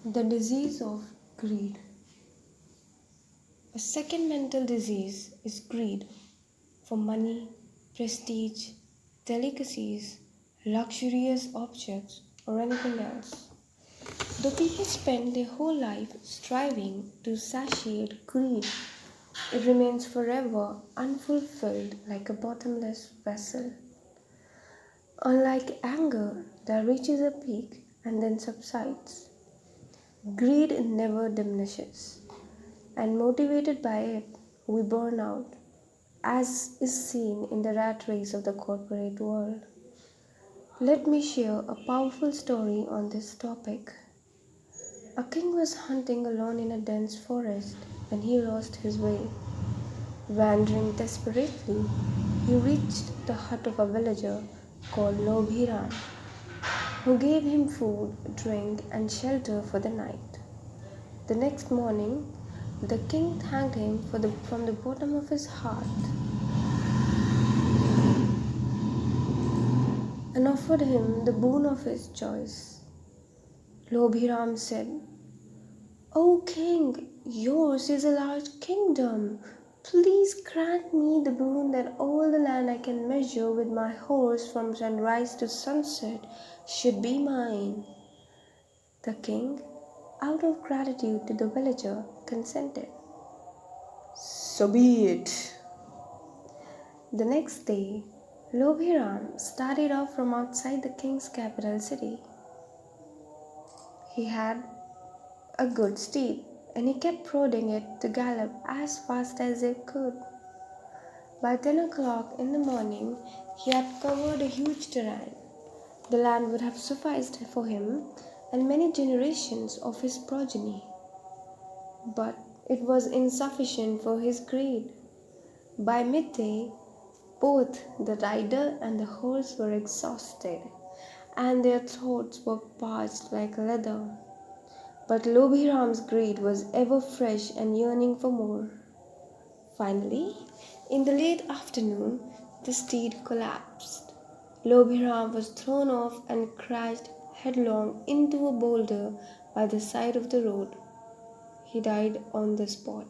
The disease of greed. A second mental disease is greed for money, prestige, delicacies, luxurious objects, or anything else. Though people spend their whole life striving to satiate greed, it remains forever unfulfilled like a bottomless vessel. Unlike anger that reaches a peak and then subsides, greed never diminishes, and motivated by it, we burn out, as is seen in the rat race of the corporate world. Let me share a powerful story on this topic. A king was hunting alone in a dense forest when he lost his way. Wandering desperately, he reached the hut of a villager called Lobhiran, who gave him food, drink, and shelter for the night. The next morning, the king thanked him from the bottom of his heart and offered him the boon of his choice. Lobhiram said, "O king, yours is a large kingdom. Please grant me the boon that all the land I can measure with my horse from sunrise to sunset should be mine." The king, out of gratitude to the villager, consented. "So be it." The next day, Lobhiram started off from outside the king's capital city. He had a good steed, and he kept prodding it to gallop as fast as it could. By 10 o'clock in the morning, he had covered a huge terrain. The land would have sufficed for him and many generations of his progeny. But it was insufficient for his greed. By midday, both the rider and the horse were exhausted, and their throats were parched like leather. But Lobhiram's greed was ever fresh and yearning for more. Finally, in the late afternoon, the steed collapsed. Lobhiram was thrown off and crashed headlong into a boulder by the side of the road. He died on the spot.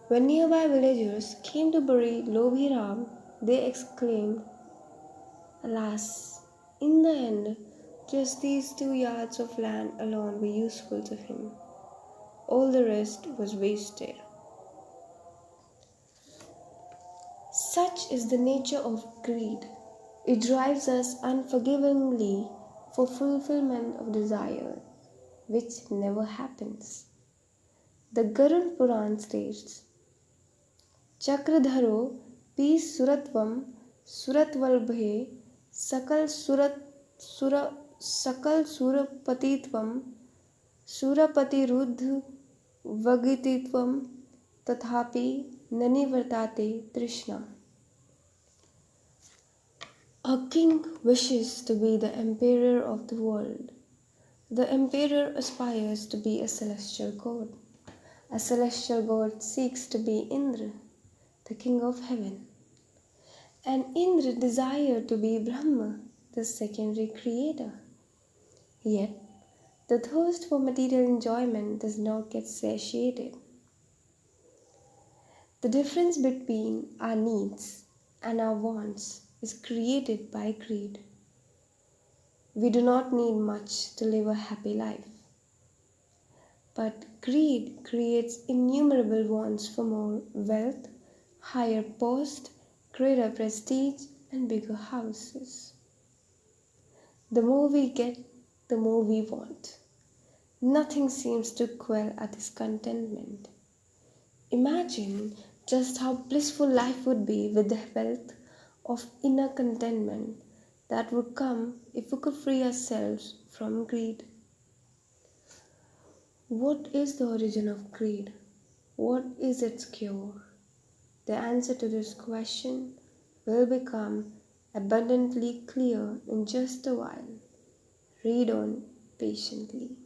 When nearby villagers came to bury Lobhiram, they exclaimed, "Alas, in the end, just these 2 yards of land alone were useful to him. All the rest was wasted." Such is the nature of greed. It drives us unforgivingly for fulfillment of desire, which never happens. The Garud Puran states, "Chakradharo pi suratvam suratvalbhe sakal surapatitvam surapatiruddh vagititvam tathapi nanivartate trishna." A king wishes to be the emperor of the world. The emperor aspires to be a celestial god. A celestial god seeks to be Indra, the king of heaven. And Indra desired to be Brahma, the secondary creator. Yet, the thirst for material enjoyment does not get satiated. The difference between our needs and our wants is created by greed. We do not need much to live a happy life. But greed creates innumerable wants for more wealth, higher post, greater prestige, and bigger houses. The more we get, the more we want. Nothing seems to quell our discontentment. Imagine just how blissful life would be with the wealth of inner contentment that would come if we could free ourselves from greed. What is the origin of greed? What is its cure? The answer to this question will become abundantly clear in just a while. Read on patiently.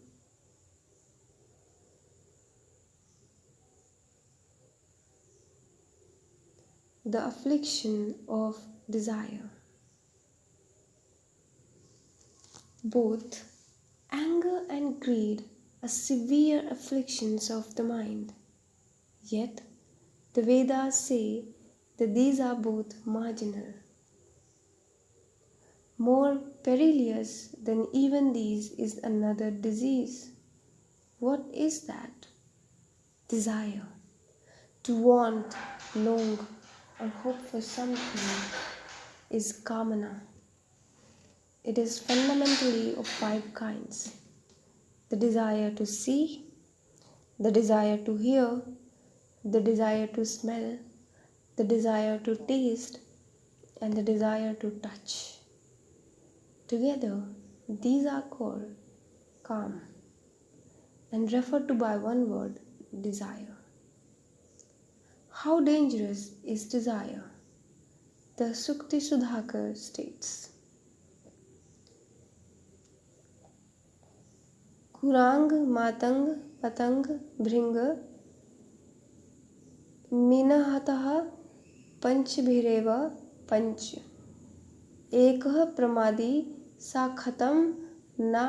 The affliction of desire. Both Anger and greed are severe afflictions of the mind. Yet, the Vedas say that these are both marginal. More perilous than even these is another disease. What is that? Desire. To want, long, or hope for something is kamana. It is fundamentally of 5 kinds: the desire to see, the desire to hear, the desire to smell, the desire to taste, and the desire to touch. Together, these are called calm and referred to by one word, desire. How dangerous is desire? The Sukti Sudhakar states, Kurang matang patang bhringa minahataha panchbhireva panch ekah pramadi sakhatam na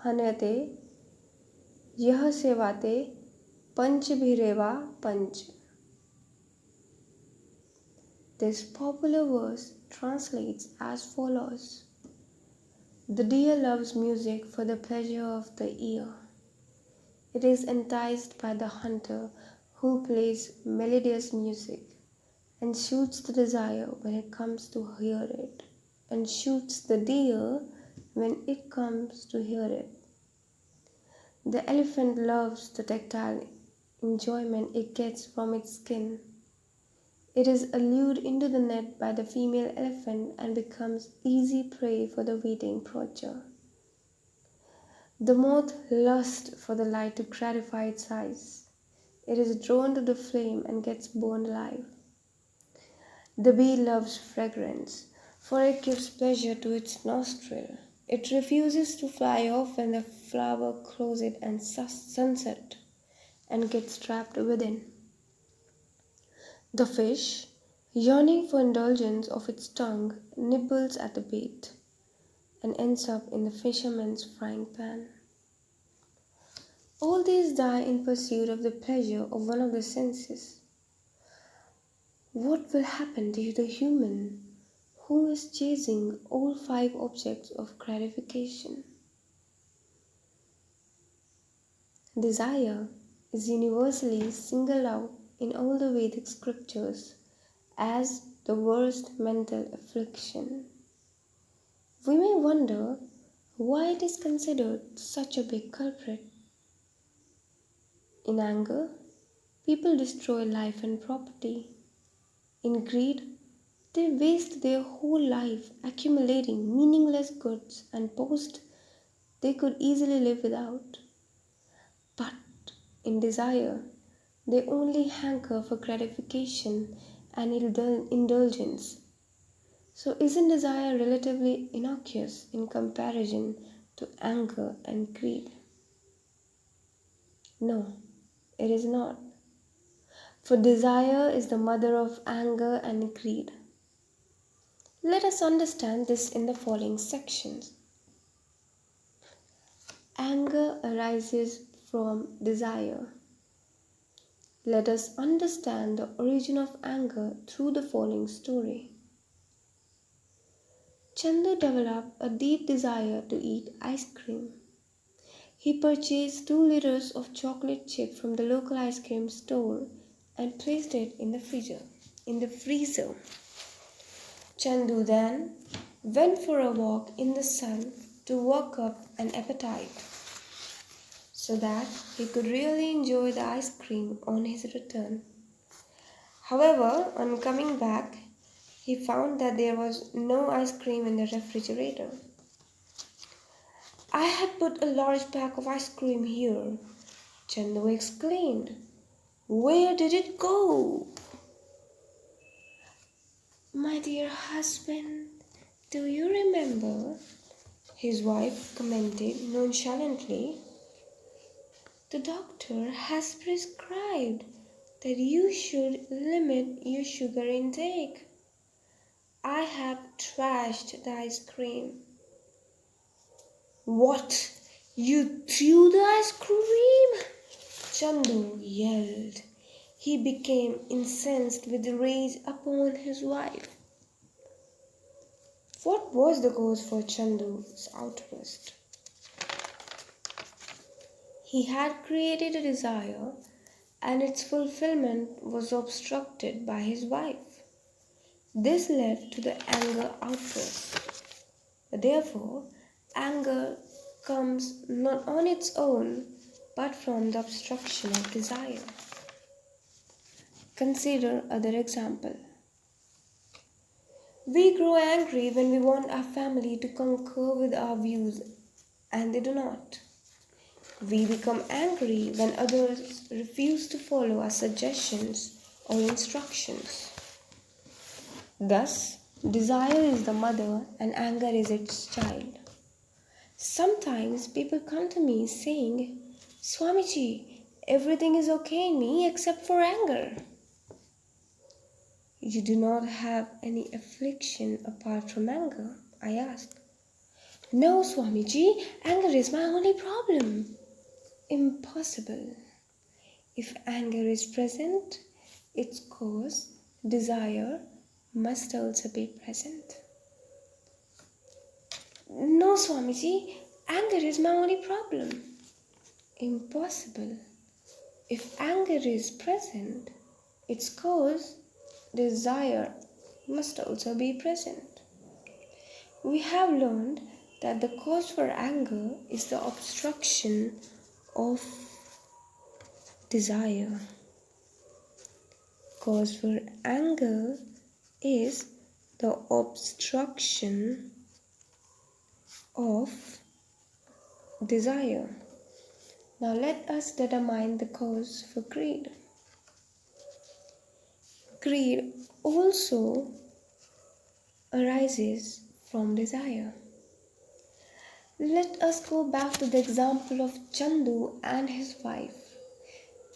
hanyate यह सेवाते panchbhireva panch. This popular verse translates as follows: The deer loves music for the pleasure of the ear. It is enticed by the hunter who plays melodious music and shoots the desire when it comes to hear it, and shoots the deer when it comes to hear it. The elephant loves the tactile enjoyment it gets from its skin. It is lured into the net by the female elephant and becomes easy prey for the waiting poacher. The moth lusts for the light to gratify its eyes. It is drawn to the flame and gets burned alive. The bee loves fragrance, for it gives pleasure to its nostril. It refuses to fly off when the flower closes at sunset and gets trapped within. The fish, yearning for indulgence of its tongue, nibbles at the bait and ends up in the fisherman's frying pan. All these die in pursuit of the pleasure of one of the senses. What will happen to the human who is chasing all 5 objects of gratification? Desire is universally singled out in all the Vedic scriptures as the worst mental affliction. We may wonder why it is considered such a big culprit. In anger, people destroy life and property. In greed, they waste their whole life accumulating meaningless goods and boast they could easily live without. But in desire, they only hanker for gratification and indulgence. So isn't desire relatively innocuous in comparison to anger and greed? No, it is not. For desire is the mother of anger and greed. Let us understand this in the following sections. Anger arises from desire. Let us understand the origin of anger through the following story. Chandu developed a deep desire to eat ice cream. He purchased 2 liters of chocolate chip from the local ice cream store and placed it in the freezer. Chandu then went for a walk in the sun to work up an appetite so that he could really enjoy the ice cream on his return. However, on coming back, he found that there was no ice cream in the refrigerator. "I had put a large pack of ice cream here," Chandu exclaimed. "Where did it go?" "My dear husband, do you remember?" his wife commented nonchalantly. "The doctor has prescribed that you should limit your sugar intake. I have trashed the ice cream." "What? You threw the ice cream! Chandu yelled. He became incensed with rage upon his wife. What was the cause for Chandu's outburst? He had created a desire, and its fulfillment was obstructed by his wife. This led to the anger outburst. Therefore, anger comes not on its own, but from the obstruction of desire. Consider other example. We grow angry when we want our family to concur with our views and they do not. We become angry when others refuse to follow our suggestions or instructions. Thus, desire is the mother and anger is its child. Sometimes people come to me saying, Swamiji, everything is okay in me except for anger. You do not have any affliction apart from anger, I ask. No, Swamiji, anger is my only problem. Impossible. If anger is present, its cause, desire, must also be present. No, Swamiji, anger is my only problem. Impossible. If anger is present, its cause, desire, must also be present. We have learned that the cause for anger is the obstruction of desire. Cause for anger is the obstruction of desire. Now let us determine the cause for greed. Greed also arises from desire. Let us go back to the example of Chandu and his wife.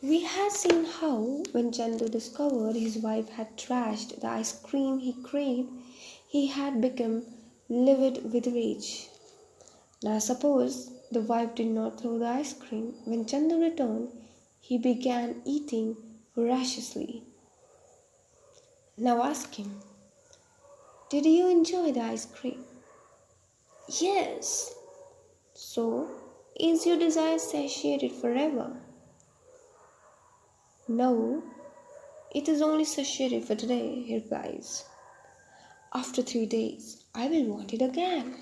We had seen how, when Chandu discovered his wife had trashed the ice cream he craved, he had become livid with rage. Now suppose the wife did not throw the ice cream. When Chandu returned, he began eating voraciously. Now ask him, did you enjoy the ice cream? Yes. So, is your desire satiated forever? No, it is only satiated for today, he replies. After 3 days, I will want it again.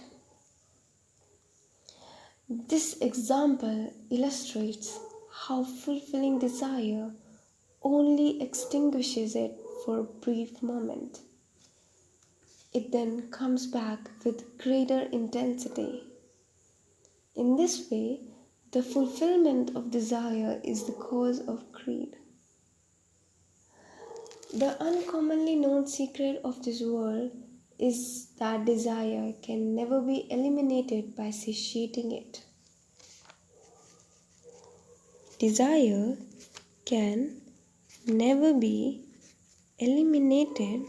This example illustrates how fulfilling desire only extinguishes it for a brief moment. It then comes back with greater intensity. In this way, the fulfillment of desire is the cause of greed. The uncommonly known secret of this world is that desire can never be eliminated by satiating it. Desire can never be eliminated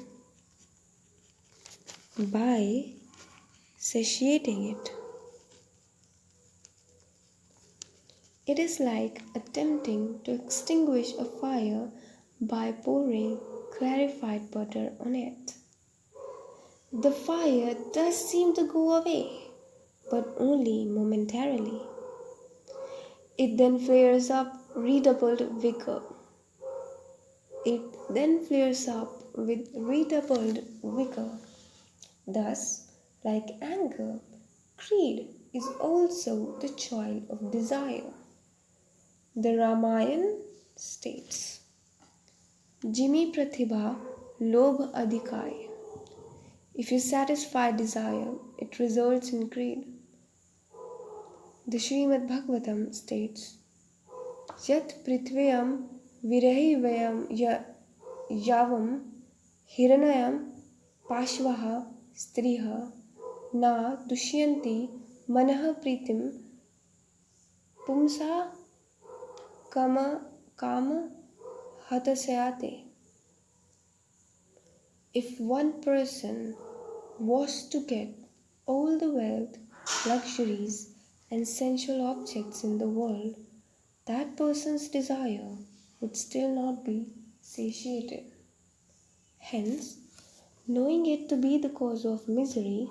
by satiating it. It is like attempting to extinguish a fire by pouring clarified butter on it. The fire does seem to go away, but only momentarily. It then flares up redoubled vigor. It then flares up with redoubled vigor. Thus, like anger, greed is also the child of desire. The Ramayana states, Jimi Pratibha Lobh Adhikay. If you satisfy desire, it results in greed. The Srimad Bhagavatam states, Yat Prithvayam Virahi Vayam Yavam Hiranayam Pashvaha Striha Na Dushyanti Manaha Pritim Pumsa Kama Hatasayate. If one person was to get all the wealth, luxuries, and sensual objects in the world, that person's desire would still not be satiated. Hence, knowing it to be the cause of misery,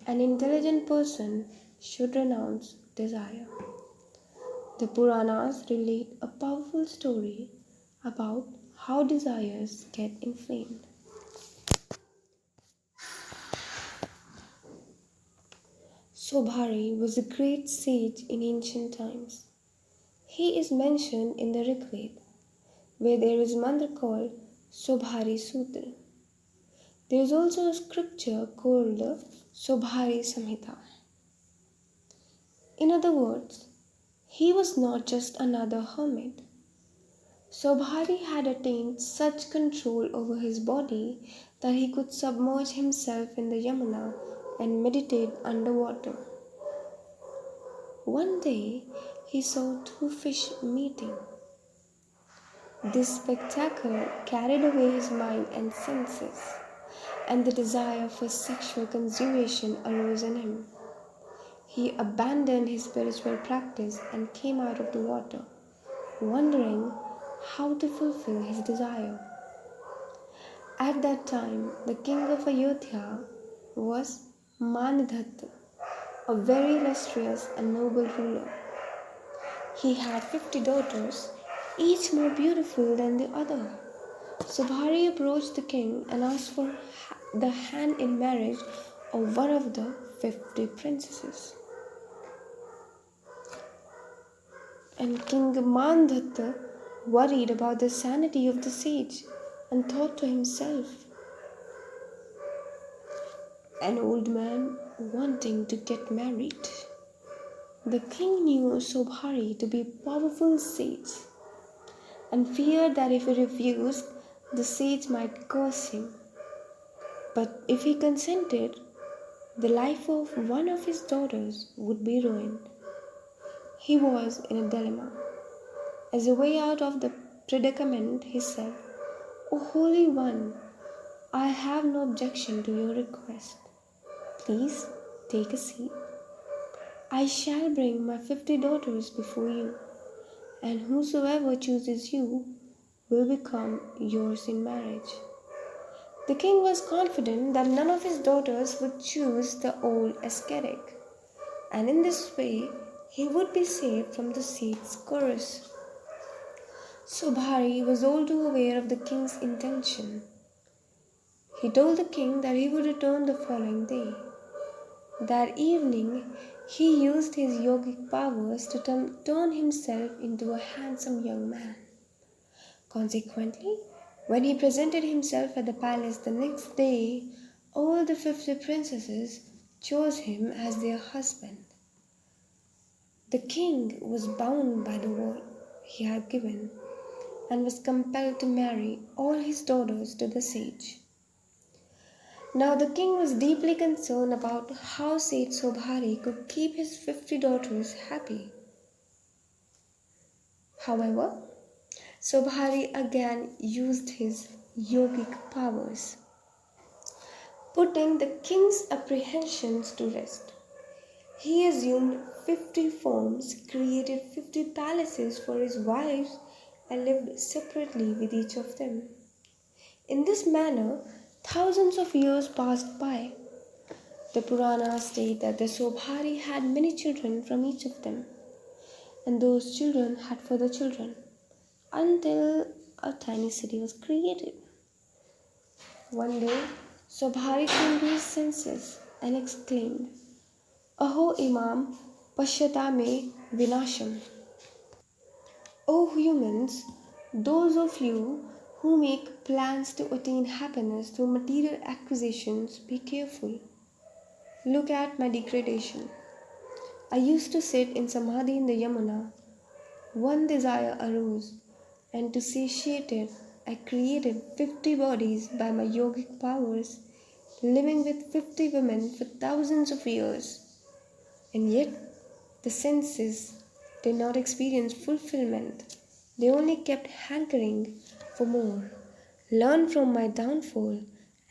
an intelligent person should renounce desire. The Puranas relate a powerful story about how desires get inflamed. Sobhari was a great sage in ancient times. He is mentioned in the Rig Veda, where there is a mantra called Sobhari Sutra. There is also a scripture called the Sobhari Samhita. In other words, he was not just another hermit. Sobhari had attained such control over his body that he could submerge himself in the Yamuna and meditate underwater. One day, he saw two fish meeting. This spectacle carried away his mind and senses, and the desire for sexual consummation arose in him. He abandoned his spiritual practice and came out of the water, wondering how to fulfill his desire. At that time, the king of Ayodhya was Manidhatta, a very illustrious and noble ruler. He had 50 daughters, each more beautiful than the other. Sobhari approached the king and asked for the hand in marriage of one of the 50 princesses. And King Mandhatta worried about the sanity of the sage and thought to himself, an old man wanting to get married. The king knew Sobhari to be a powerful sage and feared that if he refused, the sage might curse him. But if he consented, the life of one of his daughters would be ruined. He was in a dilemma. As a way out of the predicament, he said, "O Holy One, I have no objection to your request. Please take a seat. I shall bring my 50 daughters before you, and whosoever chooses you will become yours in marriage." The king was confident that none of his daughters would choose the old ascetic, and in this way he would be saved from the sage's curse. Sobhari was all too aware of the king's intention. He told the king that he would return the following day. That evening, he used his yogic powers to turn himself into a handsome young man. Consequently, when he presented himself at the palace the next day, all the 50 princesses chose him as their husband. The king was bound by the word he had given and was compelled to marry all his daughters to the sage. Now the king was deeply concerned about how Sage Sobhari could keep his 50 daughters happy. However, Sobhari again used his yogic powers, putting the king's apprehensions to rest. He assumed 50 forms, created 50 palaces for his wives, and lived separately with each of them. In this manner, thousands of years passed by. The Puranas state that the Sobhari had many children from each of them, and those children had further children, until a tiny city was created. One day, Sobhari came to his senses and exclaimed, "Aho Imam, Pashyatame Vinasham." O humans, those of you who make plans to attain happiness through material acquisitions, be careful. Look at my degradation. I used to sit in Samadhi in the Yamuna. One desire arose, and to satiate it, I created 50 bodies by my yogic powers, living with 50 women for thousands of years. And yet, the senses did not experience fulfillment. They only kept hankering for more. Learn from my downfall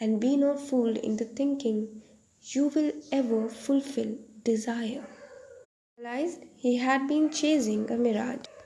and be not fooled into thinking you will ever fulfill desire. Realized he had been chasing a mirage.